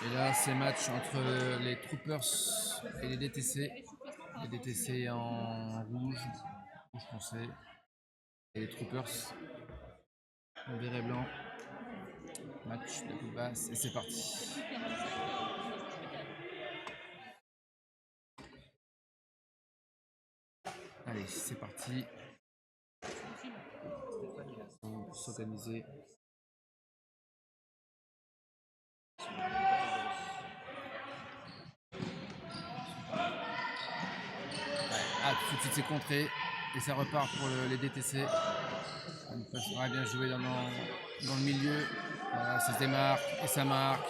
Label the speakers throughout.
Speaker 1: Et là, c'est match entre les Troopers et les DTC. Les DTC en rouge foncé. Et les Troopers en vert et blanc. Match de plus basse et c'est parti. Allez, c'est parti. On va s'organiser. Ah, tout de suite c'est contré et ça repart pour les DTC. Ouais, bien joué dans le milieu. Voilà, ça se démarque et ça marque.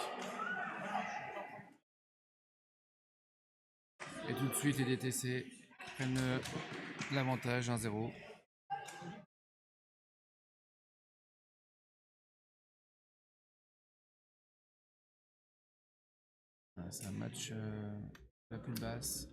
Speaker 1: Et tout de suite les DTC prennent l'avantage 1-0. Voilà, c'est un match la plus basse.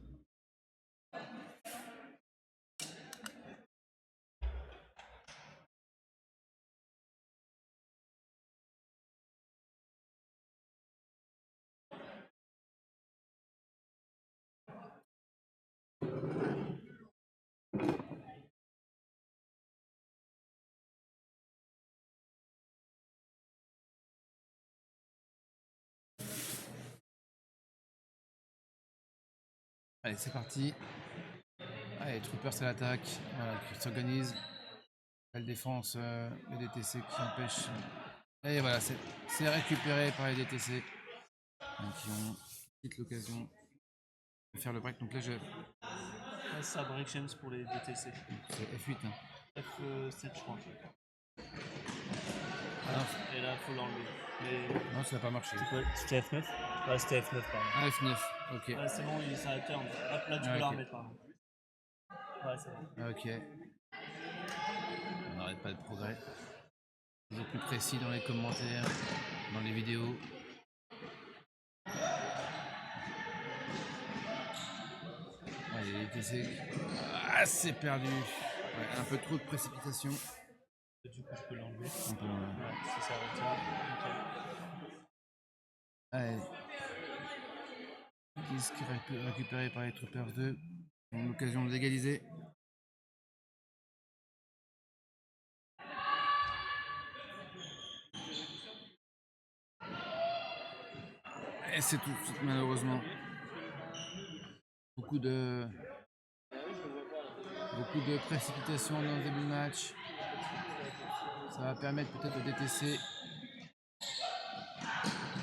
Speaker 1: Allez, c'est parti. Allez, Troopers à l'attaque, voilà, qui s'organise. La défense, les DTC qui empêche. Et voilà, c'est récupéré par les DTC qui ont vite l'occasion de faire le break. Donc là,
Speaker 2: ça break chance pour les DTC.
Speaker 1: c'est F8. Hein.
Speaker 2: F7, je crois.
Speaker 1: Ah,
Speaker 2: et là, il faut l'enlever. Mais...
Speaker 1: non, ça n'a pas marché.
Speaker 2: C'était F9. Ouais, c'était F9, pardon.
Speaker 1: Ah, F9, ok.
Speaker 2: Ouais, c'est bon, ça a turn. Hop, là, tu peux la remettre, pardon. Ouais, c'est bon.
Speaker 1: Ok. On n'arrête pas de progrès. Toujours plus précis dans les commentaires, dans les vidéos. Allez, les DTC. Ah, c'est perdu. Ouais, un peu trop de précipitation.
Speaker 2: Du coup, je peux l'enlever.
Speaker 1: On peut l'enlever.
Speaker 2: Ouais, si ça retient.
Speaker 1: Allez. Disque récupéré par les Troopers 2. On a l'occasion de l'égaliser. Et c'est tout de suite malheureusement. Beaucoup de précipitations dans le début de match. Ça va permettre peut-être au DTC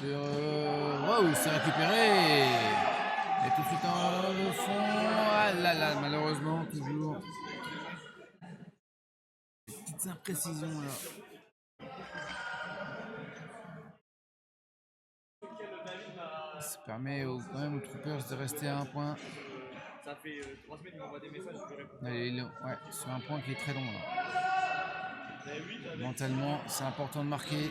Speaker 1: de... Wow, c'est récupéré. Et tout de suite en fond. Ah là là, malheureusement, toujours. Des petites imprécisions là. Ça permet quand même aux Troopers de rester à un point.
Speaker 3: Ça fait 3 semaines qu'il m'envoie des messages, je réponds.
Speaker 1: Ouais, sur un point qui est très long là. Mentalement, c'est important de marquer.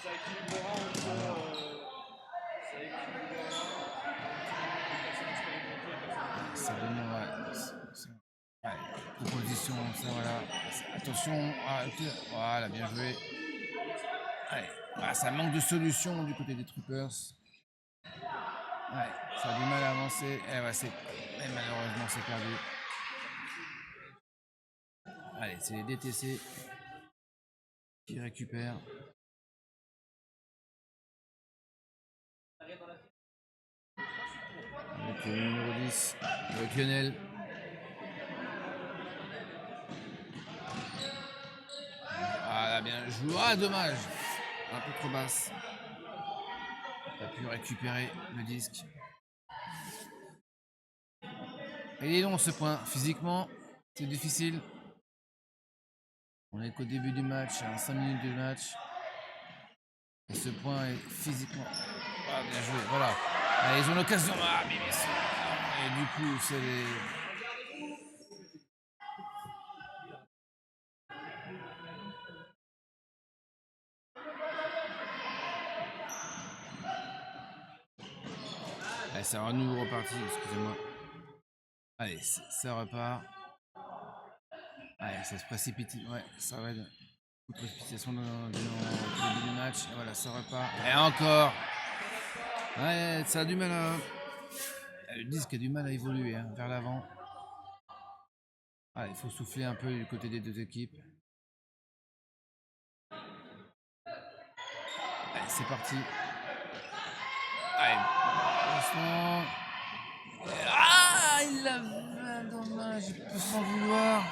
Speaker 3: Ça équilibrera entre.
Speaker 1: Ça demande. Ouais, proposition, ça voilà. Attention, voilà, bien joué. Allez, voilà, ça manque de solution du côté des Troopers. Ouais, ça a du mal à avancer. Et malheureusement, c'est perdu. Allez, c'est les DTC qui récupèrent. Avec le numéro 10, avec Lionel. Ah, bien joué. Ah, dommage. Un peu trop basse. T'as pu récupérer le disque. Et il est long ce point. Physiquement, c'est difficile. On est qu'au début du match, à 5 minutes du match. Et ce point est physiquement. Ah, bien joué, voilà. Ah, ils ont l'occasion. Ah, mais et du coup, c'est les. Allez, ça va à nouveau reparti, excusez-moi. Allez, ça repart. Allez, ça se précipite. Ouais, ça va. Beaucoup de précipitation dans le début du match. Et voilà, ça repart. Et encore. Ouais, ça a du mal à. Le disque a du mal à évoluer hein, vers l'avant. Ah, il faut souffler un peu du côté des deux équipes. Allez, c'est parti. Allez, doucement. Ah, il l'a. Dommage, il peut s'en vouloir.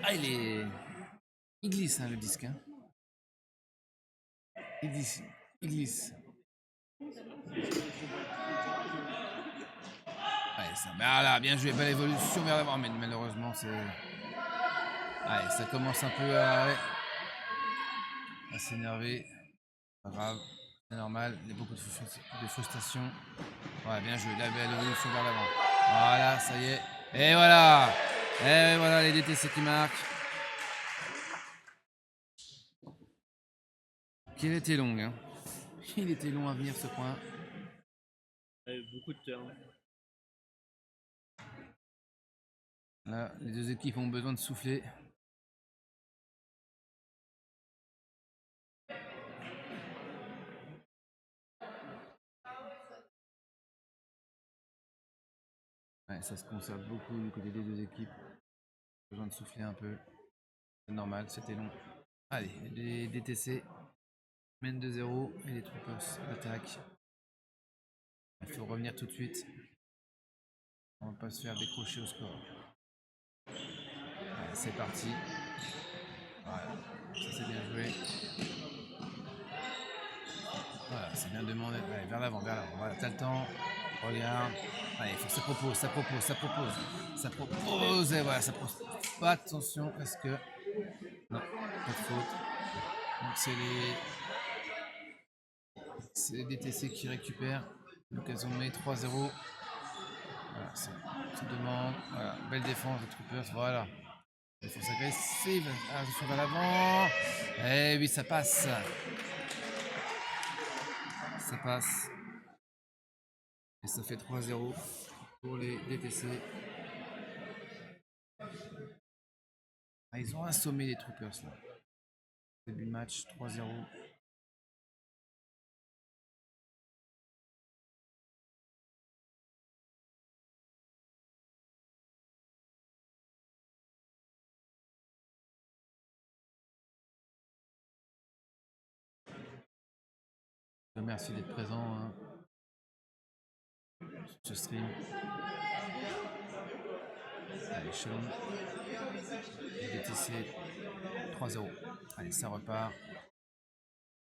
Speaker 1: Ah, il glisse hein, le disque. Hein. Il glisse. Il glisse. Allez, ça. Voilà, bien joué, belle évolution vers l'avant, mais malheureusement, c'est. Allez, ça commence un peu à s'énerver. Pas grave, c'est normal, il y a beaucoup de frustration. Voilà, bien joué, la belle évolution vers l'avant. Voilà, ça y est. Et voilà. Et voilà les DTC qui marquent. Qu'il était long, hein. Il était long à venir ce point.
Speaker 2: Beaucoup de turns.
Speaker 1: Là, les deux équipes ont besoin de souffler. Ouais, ça se conserve beaucoup du côté des deux équipes. Besoin de souffler un peu. C'est normal, c'était long. Allez, les DTC mènent 2-0 et les Troopers attaquent. Il faut revenir tout de suite. On va pas se faire décrocher au score. Allez, c'est parti. Voilà, ça c'est bien joué. Voilà, c'est bien demandé. Allez, vers l'avant, vers l'avant. Voilà, t'as le temps. Regarde. Allez, ça propose, ça propose, ça propose. Ça propose. Et voilà, ça propose. Pas attention, est-ce que. Non, pas de faute. Donc c'est les DTC qui récupèrent. Donc elles ont mis 3-0. Voilà, ça demande. Voilà, belle défense des Troopers. Voilà. Défense agressive. Attention vers l'avant. Et oui, ça passe. Ça passe. Et ça fait 3-0 pour les DTC. Ah, ils ont assommé les Troopers là. Début de match, 3-0. Merci d'être présent hein, sur ce stream. Allez, Shalom. DTC 3-0. Allez, ça repart.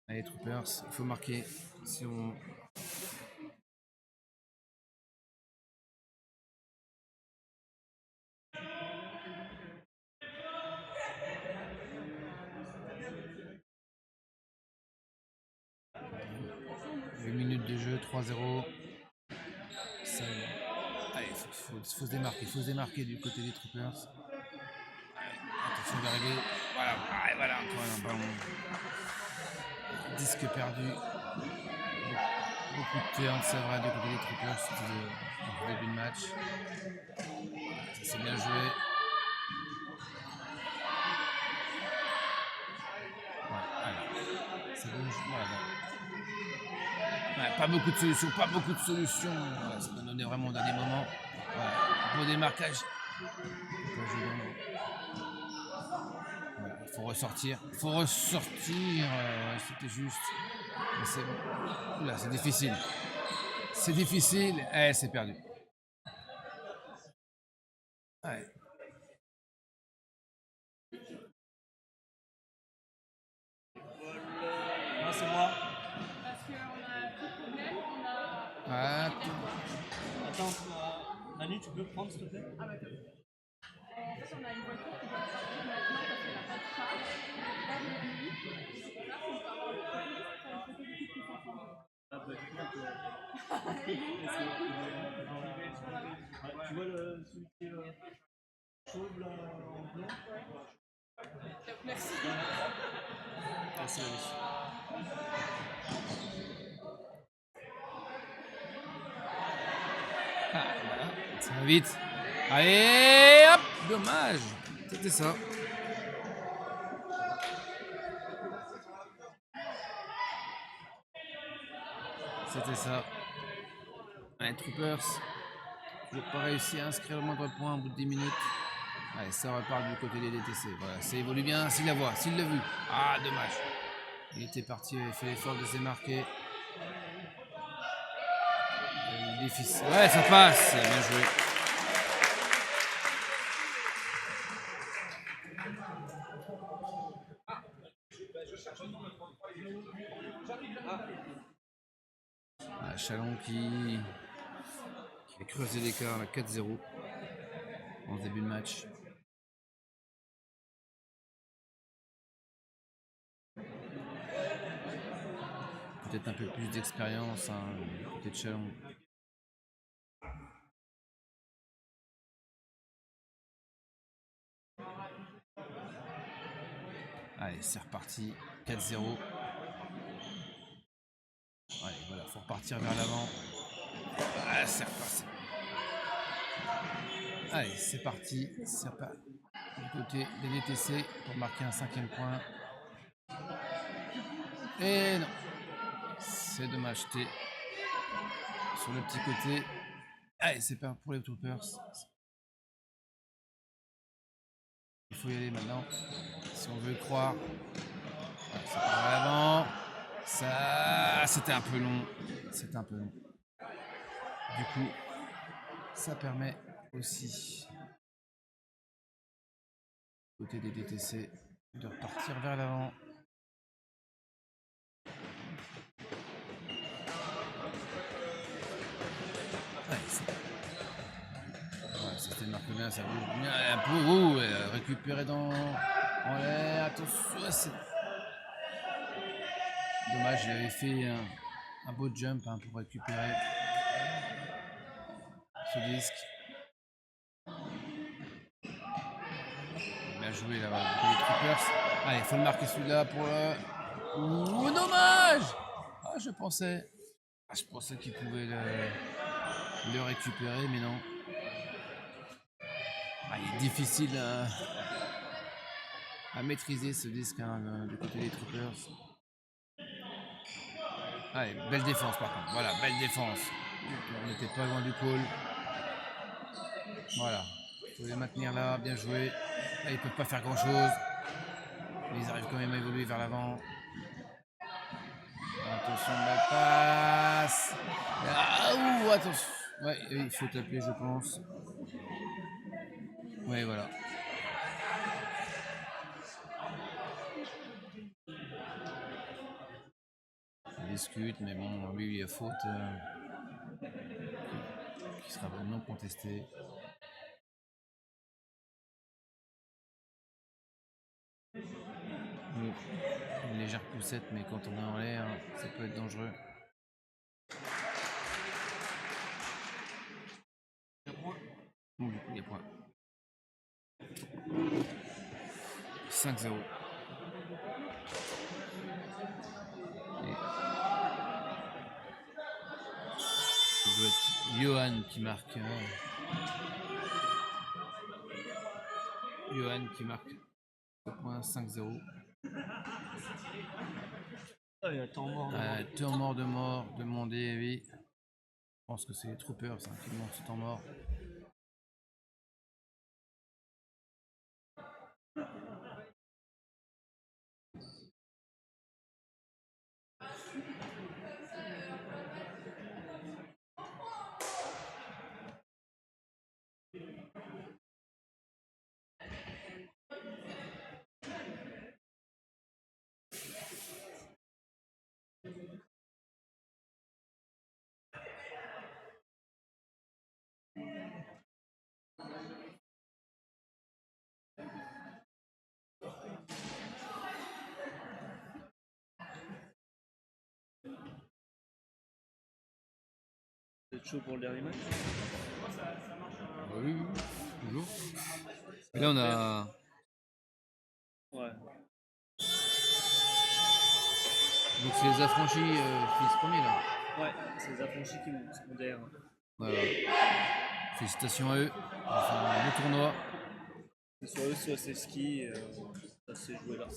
Speaker 1: Allez, Troopers, il faut marquer. Si on. Une minute de jeu, 3-0. Ça... Allez, faut se démarquer, il faut se démarquer du côté des Troopers. Allez, attention d'arriver. Voilà, allez, voilà, encore un ballon. Disque perdu. Beaucoup de turns, c'est vrai, du côté des Troopers, c'était le début de match. Ça c'est bien joué. Ouais, ça bouge, voilà. Ouais, pas beaucoup de solutions, pas beaucoup de solutions. Voilà, ça donne vraiment au dernier moment. Voilà, pour démarquage. Voilà, il faut ressortir. Il faut ressortir. C'était juste. Mais c'est bon. Là, c'est difficile. C'est difficile. C'est perdu. Ouais.
Speaker 2: Ah, c'est moi.
Speaker 4: Parce qu'on a un petit problème, on a.
Speaker 1: Ah,
Speaker 2: Attends, Manu, tu peux prendre s'il te plaît?
Speaker 4: Ah bah top. En fait, on a une voiture qui doit sortir maintenant parce qu'elle n'a pas de charge. Là, on est nuit. C'est pour ça qu'on peut avoir le profil pour une petite équipe qui s'entend.
Speaker 2: Ah bah du coup, tu vois celui qui est chauve là en blanc?
Speaker 4: Merci.
Speaker 2: Merci Alice.
Speaker 1: voilà. Ça va vite. Allez, hop, dommage. C'était ça. c'était ça. Allez, Troopers. Toujours pas réussi à inscrire le moindre point au bout de 10 minutes. Allez, ça repart du côté des DTC. Voilà, ça évolue bien. S'il la voit, s'il l'a vu. Ah, dommage. Il était parti, il avait fait l'effort de se démarquer. Difficile. Ouais, ça passe. Bien joué. Ah, Chalon qui a creusé l'écart à 4-0 en début de match. Peut-être un peu plus d'expérience du côté de Chalon. Allez, c'est reparti. 4-0. Allez, voilà, faut repartir vers l'avant. Ah, c'est reparti. Allez, c'est parti. C'est reparti. Du côté des DTC pour marquer un 5e point. Et non. C'est dommage. J'étais sur le petit côté. Allez, c'est pas pour les Troopers. Il faut y aller maintenant. Si on veut y croire. Voilà, ça part vers l'avant. Ça, c'était un peu long. C'était un peu long. Du coup, ça permet aussi, côté des DTC, de repartir vers l'avant. Ouais, ça marque bien, ça bouge bien. Un peu, récupéré en l'air. Attention, c'est dommage, il avait fait un beau jump pour récupérer ce disque. Bien joué là-bas, les Troopers. Allez, il faut le marquer celui-là pour le. Ouh, dommage! Ah, je pensais qu'il pouvait le récupérer, mais non. Ah, il est difficile à maîtriser ce disque du côté des Troopers. Allez, belle défense par contre. Voilà, belle défense. On n'était pas loin du call. Voilà. Il faut les maintenir là, bien joué. Là, ils ne peuvent pas faire grand chose. Mais ils arrivent quand même à évoluer vers l'avant. Attention, la passe. Ah, ouh, attention. Ouais, il faut taper, je pense. Ouais, voilà. On discute, mais bon, lui, il y a faute qui sera non contestée. Une légère poussette, mais quand on est en l'air, ça peut être dangereux. Il y a point. 5-0. Ça doit être Johan qui marque. Johan qui marque le point 5-0.
Speaker 2: Ah, il y a temps mort.
Speaker 1: Temps mort demandé, oui. Je pense que c'est les Troopers qui demandent ce temps mort.
Speaker 2: Vous êtes chaud pour le dernier match?
Speaker 1: Oui, toujours. Et là, on a.
Speaker 2: Ouais.
Speaker 1: Donc, c'est les affranchis qui finissent premier là.
Speaker 2: Ouais, c'est les affranchis qui montent secondaire.
Speaker 1: Voilà. Félicitations à eux. Enfin, un beau tournoi.
Speaker 2: C'est soit eux, soit c'est ski. Ça s'est joué là.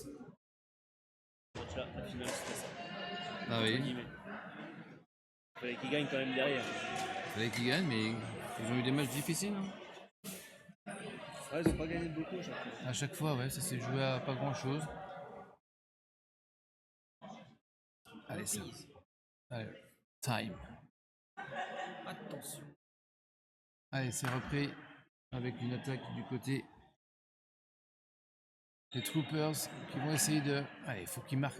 Speaker 2: La finale, c'était ça.
Speaker 1: Ah oui.
Speaker 2: Entre guillemets. Fallait qu'ils gagnent quand même derrière.
Speaker 1: Fallait qu'ils gagnent, mais ils ont eu des matchs difficiles. Hein.
Speaker 2: Ouais, ils ont pas gagné beaucoup à chaque fois.
Speaker 1: À chaque fois, ouais, ça s'est joué à pas grand chose. Allez, ça. Allez, time.
Speaker 2: Attention.
Speaker 1: Allez, c'est repris avec une attaque du côté des Troopers qui vont essayer de. Allez, il faut qu'ils marquent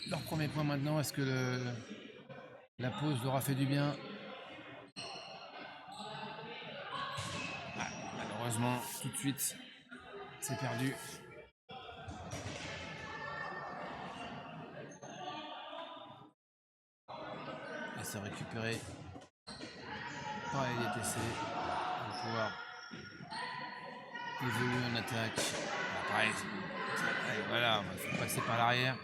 Speaker 1: leur premier point maintenant. Est-ce que la pause leur a fait du bien? Ah, malheureusement, tout de suite, c'est perdu. Et c'est récupéré par les DTC pour pouvoir évoluer en attaque. Ah, pareil, allez, voilà, il faut passer par l'arrière.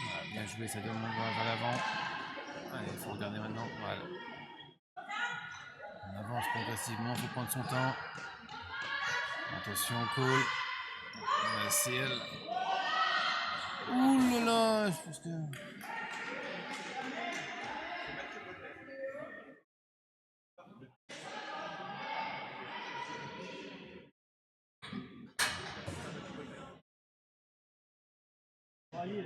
Speaker 1: Voilà, bien joué, ça demande vers l'avant. Allez, il faut regarder maintenant. Voilà. On avance progressivement, il faut prendre son temps. Attention, call. La CL. Ouh là là, je pense que. Allez,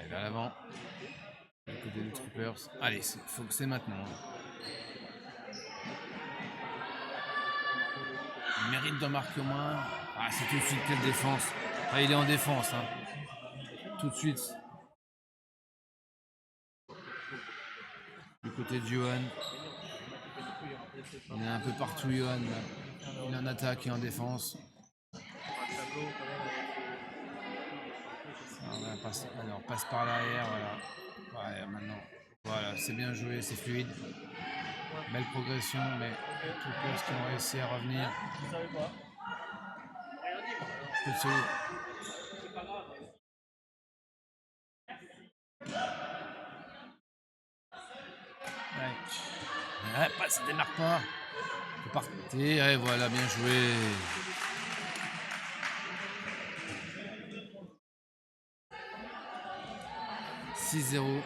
Speaker 1: vers l'avant. Du côté des Troopers. Allez, faut que c'est maintenant. Il mérite d'en marquer au moins. Ah, c'est tout de suite quelle défense. Ah, il est en défense. Hein. Tout de suite. Du côté de Johan. Il est un peu partout, Johan. Il est en attaque et en défense. Alors, passe par l'arrière, voilà. Ouais, maintenant. Voilà, c'est bien joué, c'est fluide. Belle progression, mais les Troopers qui ont réussi à revenir. Petit. Ouais, ça démarre pas. Faut partir, et voilà, bien joué. « 6-0.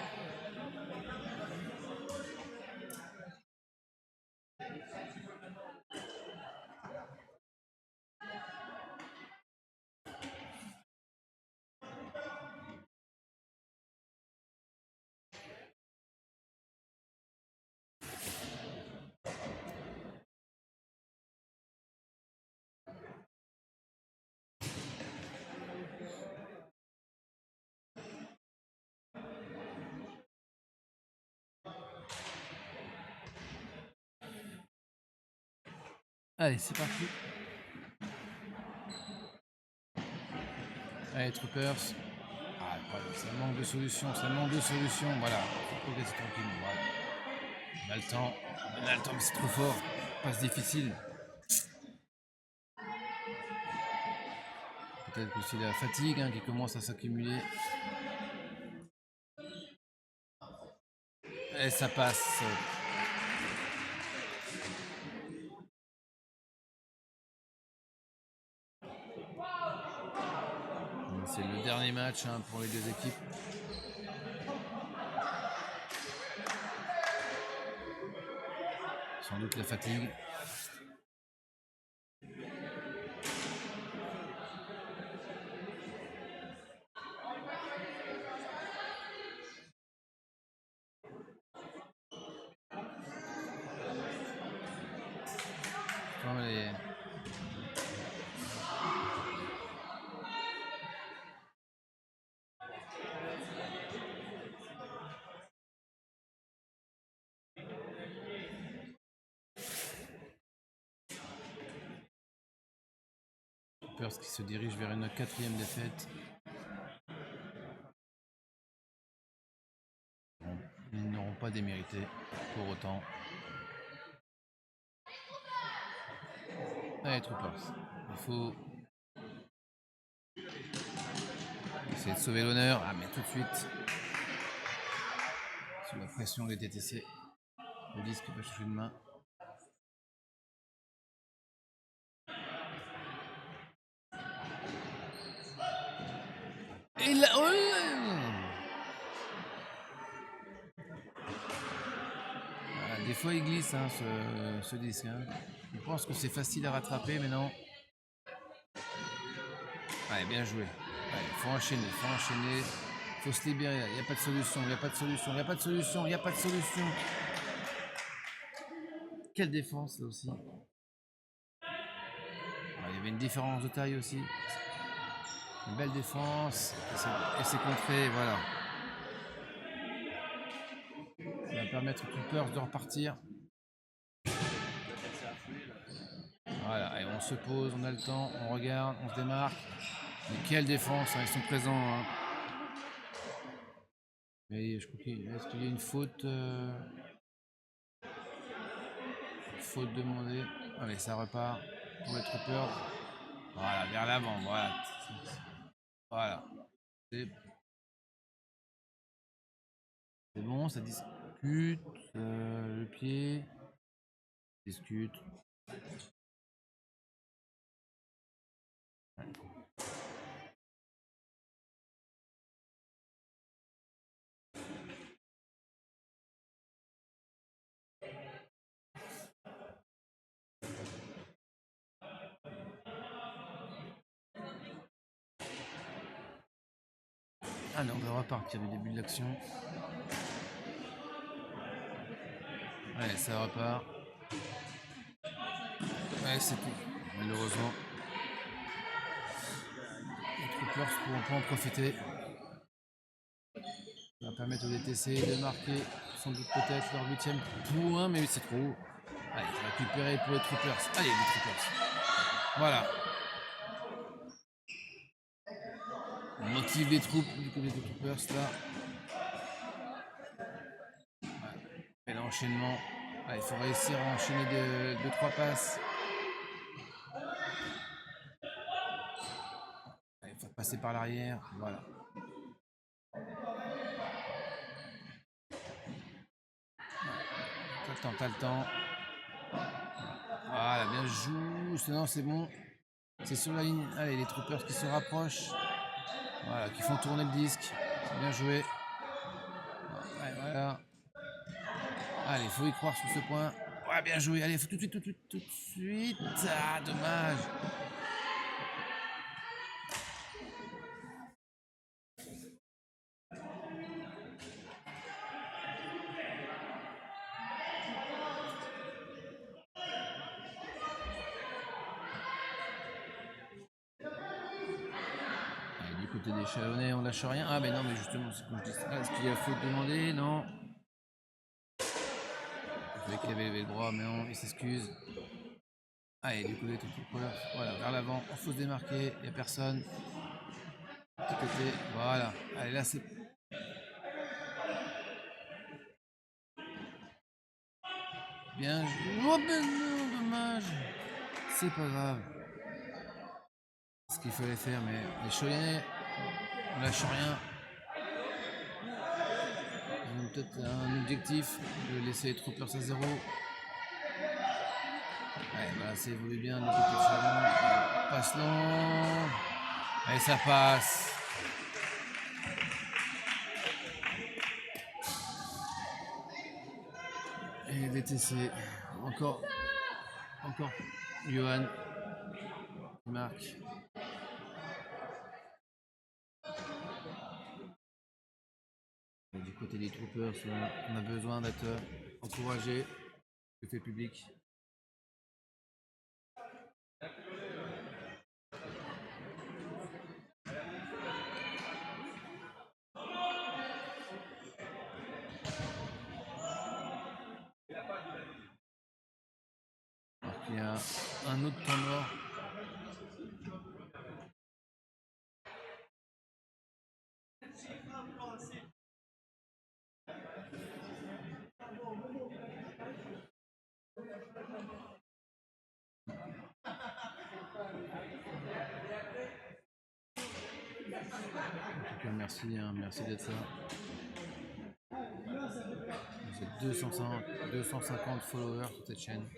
Speaker 1: Allez, c'est parti. Allez, Troopers. Ah, ça manque de solutions, Voilà, faut progresser tranquillement. Voilà. On a le temps, mais c'est trop fort. Passe difficile. Peut-être que c'est la fatigue qui commence à s'accumuler. Et ça passe. C'est le dernier match pour les deux équipes. Sans doute la fatigue. Comme les... Troopers qui se dirige vers une 4e défaite. Ils n'auront pas démérité pour autant. Allez, Troopers, il faut essayer de sauver l'honneur. Ah, mais tout de suite, sous la pression des TTC, le disque va changer de main. il l'a. Oh là. Voilà, des fois il glisse hein, ce disque. Hein. Je pense que c'est facile à rattraper, mais non. Allez, bien joué. Allez, faut enchaîner, faut se libérer. Il n'y a pas de solution, il n'y a pas de solution, il n'y a pas de solution, il n'y a pas de solution. Quelle défense là aussi. Il y avait une différence de taille aussi. Une belle défense. Et c'est contré, voilà. Ça va permettre aux Clippers de repartir. Voilà, et on se pose, on a le temps, on regarde, on se démarque. Mais quelle défense, hein, ils sont présents. Hein. Mais je crois qu'il est-ce qu'il y a une faute faute demandée. Allez, ça repart pour les Troopers. Voilà, vers l'avant, voilà. Voilà. C'est bon, ça discute. Le pied. Discute. Allez, on va repartir du début de l'action. Allez, ça repart. Ouais, c'est tout. Malheureusement. Les Troopers pourront pas en profiter. Ça va permettre au DTC de marquer sans doute peut-être leur 8e point, mais c'est trop. Allez, récupérer pour les Troopers. Allez, les Troopers. Voilà. On motive les troupes du côté des Troopers là. Et l'enchaînement. Il faut réussir à enchaîner 2-3 passes. Il faut passer par l'arrière. Voilà. T'as le temps. Voilà, bien joué. Non, c'est bon. C'est sur la ligne. Allez, les Troopers qui se rapprochent. Voilà, qui font tourner le disque. C'est bien joué. Ouais, voilà. Allez, il faut y croire sur ce point. Ouais, bien joué. Allez, faut tout de suite. Ah, dommage. Allez, du côté des Chalonnais, on lâche rien. Ah, mais non, mais justement, c'est comme je dis. Est-ce qu'il y a faute demandée? Non. Je croyais qu'il avait levé le bras, mais non, il s'excuse. Allez, du côté des Troopers, voilà, vers l'avant, il faut se démarquer, il n'y a personne. Du côté, voilà. Allez, là, c'est. Bien joué. Oh, ben non, dommage. C'est pas grave. C'est ce qu'il fallait faire, mais les Choyennais, on lâche rien. Ils ont peut-être un objectif de laisser les Troopers à 0. Ouais, voilà, ça évolue bien du côté de Chalon. Passe long. Allez, ça passe. Et DTC. Encore Johan qui marque. Et du côté des Troopers, on a besoin d'être encouragé, le fait public. Alors qu'il y a un autre temps mort. En tout cas, merci, hein, merci d'être là. Vous êtes 250 followers sur cette chaîne.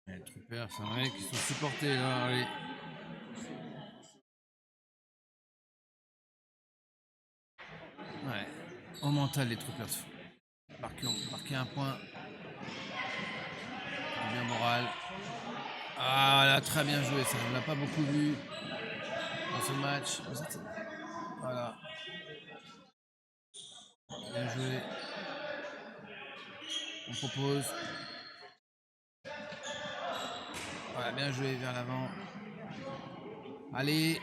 Speaker 1: Les troopers, c'est vrai qu'ils sont supportés là. Allez. Ouais. Au mental, les troopers. Marquer un point. C'est bien moral. Ah là, très bien joué ça. On l'a pas beaucoup vu dans ce match. Voilà. Bien joué. On propose. Voilà, bien joué vers l'avant. Allez,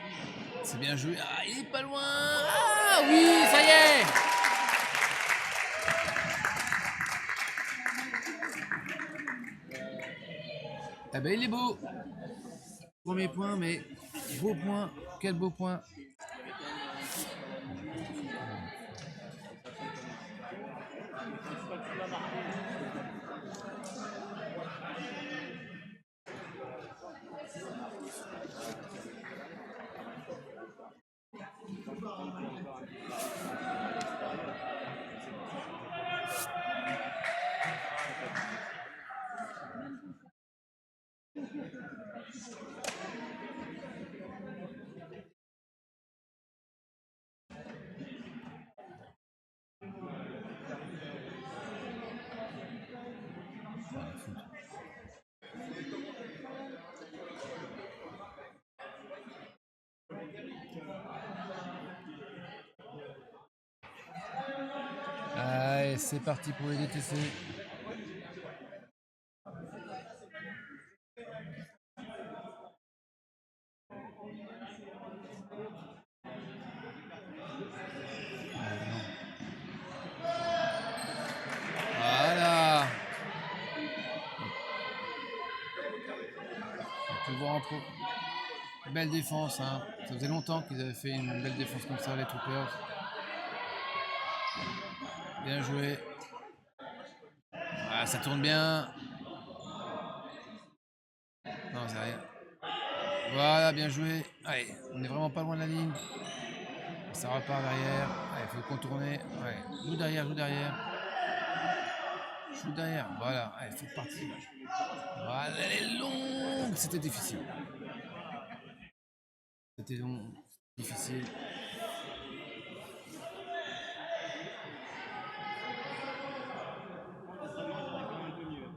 Speaker 1: c'est bien joué. Ah, il est pas loin. Ah oui, ça y est. Eh ben, il est beau. Premier point, mais beau point. Quel beau point. Allez, c'est parti pour les DTC. Voilà. On peut voir en pro. Belle défense, hein. Ça faisait longtemps qu'ils avaient fait une belle défense comme ça, les troopers. Bien joué. Ah, ça tourne bien. Non, c'est rien. Voilà, bien joué. Allez, on est vraiment pas loin de la ligne. Ça repart derrière. Il faut contourner. Ouais. Joue derrière, joue derrière. Joue derrière. Voilà. Il faut partir. Voilà, elle est longue. C'était difficile. C'était long. Difficile.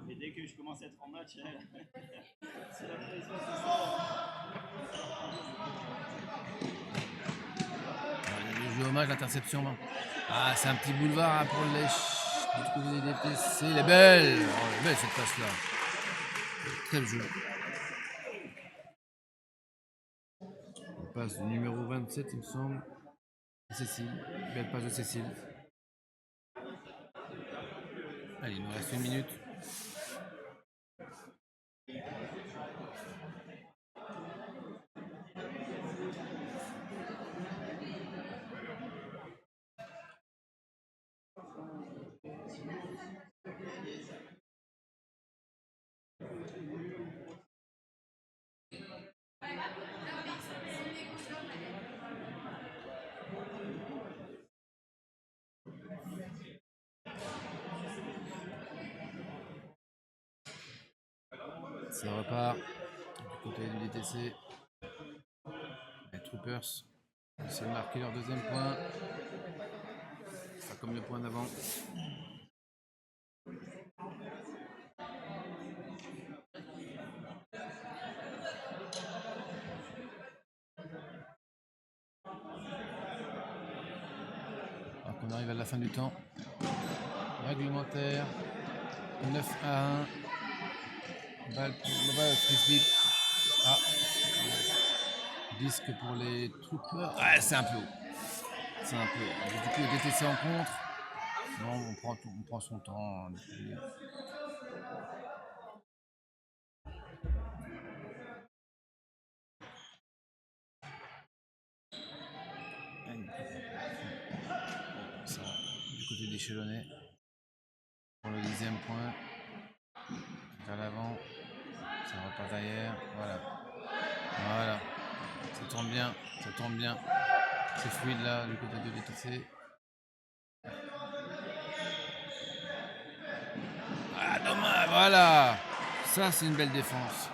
Speaker 2: Et dès que je commence à être en match, c'est la pression, c'est ça.
Speaker 1: Le jeu hommage, l'interception. Ah, c'est un petit boulevard hein, pour les du côté des DTC. Elle est belle. Oh, elle est belle cette passe-là. Quel jeu. On passe du numéro 27, il me semble. Cécile. Belle passe de Cécile. Allez, il nous reste une minute. Ça repart du côté du DTC. Les Troopers essaient de marquer leur deuxième point. Pas comme le point d'avant. Alors qu'on arrive à la fin du temps. Réglementaire. 9-1. Balle pour frisbee. Ah. Disque pour les troopers. Ouais, c'est un peu haut. C'est un peu haut. Du coup, le DTC en contre. Non, on prend son temps. Ça, du côté d'échelonné. Pour le 10e point. Vers l'avant. Ça repart derrière. Voilà. Voilà. Ça tourne bien. Ça tourne bien. C'est fluide là, du côté de DTC. Ah, dommage. Voilà. Ça, c'est une belle défense.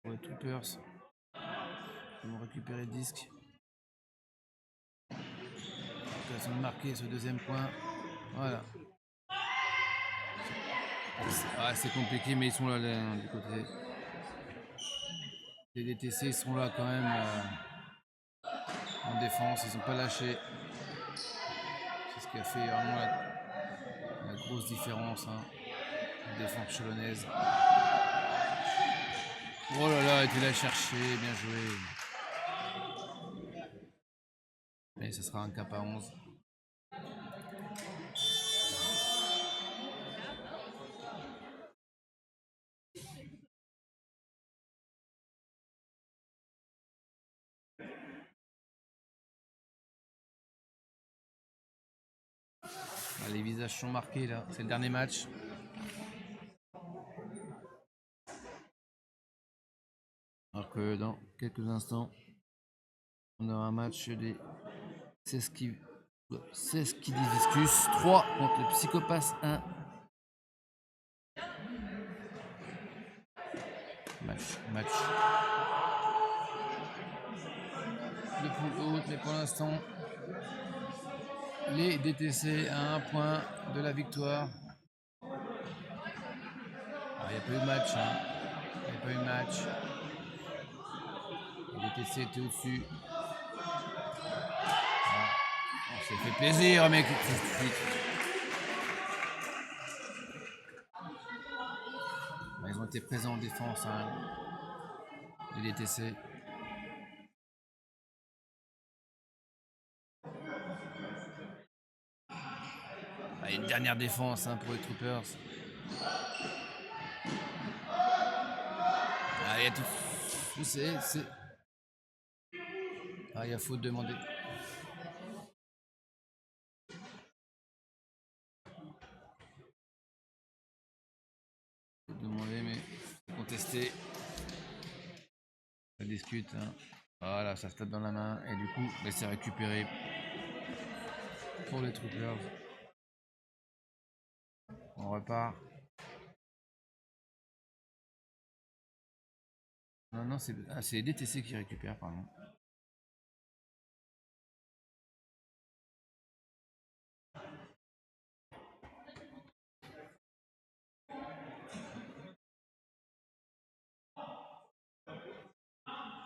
Speaker 1: Pour les Troopers, ils vont récupérer le disque. Occasion de marquer ce deuxième point. Voilà. C'est compliqué, mais ils sont là, du côté. Les DTC, ils sont là quand même en défense. Ils n'ont pas lâché. C'est ce qui a fait vraiment la grosse différence. Hein. La défense chalonnaise. Oh là là, tu l'as cherché, bien joué. Et ce sera un cap à 11. Les visages sont marqués là, c'est le dernier match. Alors que dans quelques instants, on aura un match des 16 qui discusent 3 contre le Psychopass 1. Match de poule haute, mais pour l'instant, les DTC à 1 point de la victoire. Il n'y a pas eu de match. Hein. Il n'y a pas eu de match. Les DTC étaient au-dessus. On s'est fait plaisir, mec. Ils ont été présents en défense, hein, les DTC. Une dernière défense hein, pour les Troopers. Il y a tout. C'est. Il y a faute demandée. Faute demandée, mais contesté. Ça discute. Hein. Voilà, ça se tape dans la main. Et du coup, c'est récupéré pour les Troopers. On repart. Non, c'est les DTC qui récupèrent, pardon.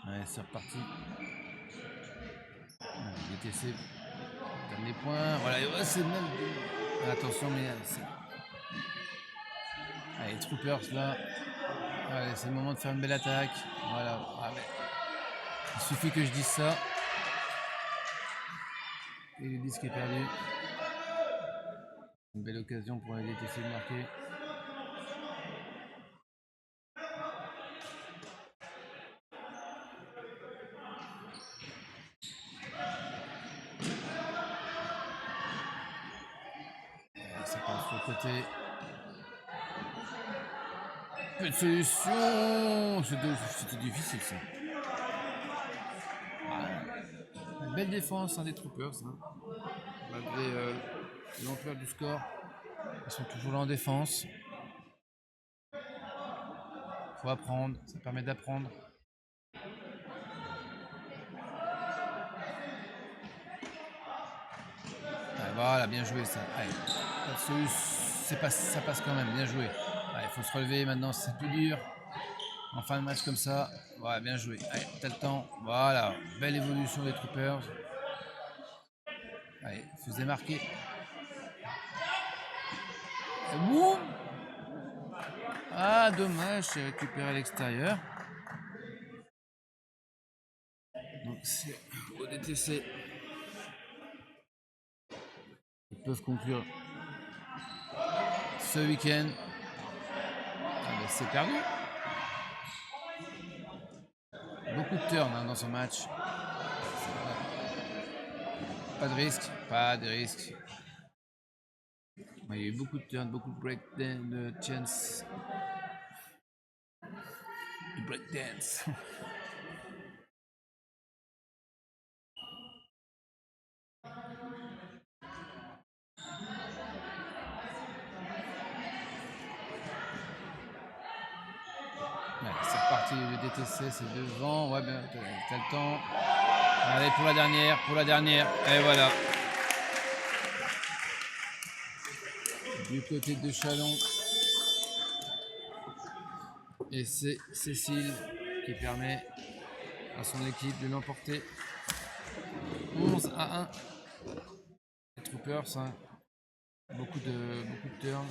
Speaker 1: Ouais, c'est reparti. DTC, dernier point. Voilà, c'est même. Attention, mais. Allez, Troopers là. Allez, c'est le moment de faire une belle attaque. Voilà. Il suffit que je dise ça. Et le disque est perdu. Une belle occasion pour les DTC de marquer. Ça passe sur le côté. Peu de solution. C'était difficile ça. Une belle défense des Troopers. Hein. Malgré l'ampleur du score. Ils sont toujours là en défense. Faut apprendre, ça permet d'apprendre. Voilà, bien joué ça. Allez, ça passe quand même, bien joué. Il faut se relever maintenant, c'est plus dur. En fin de match comme ça, voilà, bien joué. Allez, t'as le temps. Voilà, belle évolution des Troopers. Allez, faisait marquer. Et boum. Ah, dommage, c'est récupéré à l'extérieur. Donc c'est au DTC. Ils peuvent conclure ce week-end. C'est perdu. Beaucoup de turns hein, dans ce match. Pas de risque, pas de risque. Il y a eu beaucoup de turns, beaucoup de breakdance, de chance. Du breakdance. Ouais, c'est reparti, le DTC, c'est devant. Ouais, ben, t'as le temps. Allez, pour la dernière. Et voilà. Du côté de Chalon. Et c'est Cécile qui permet à son équipe de l'emporter. 11-1. Les Troopers, hein. Beaucoup de turns.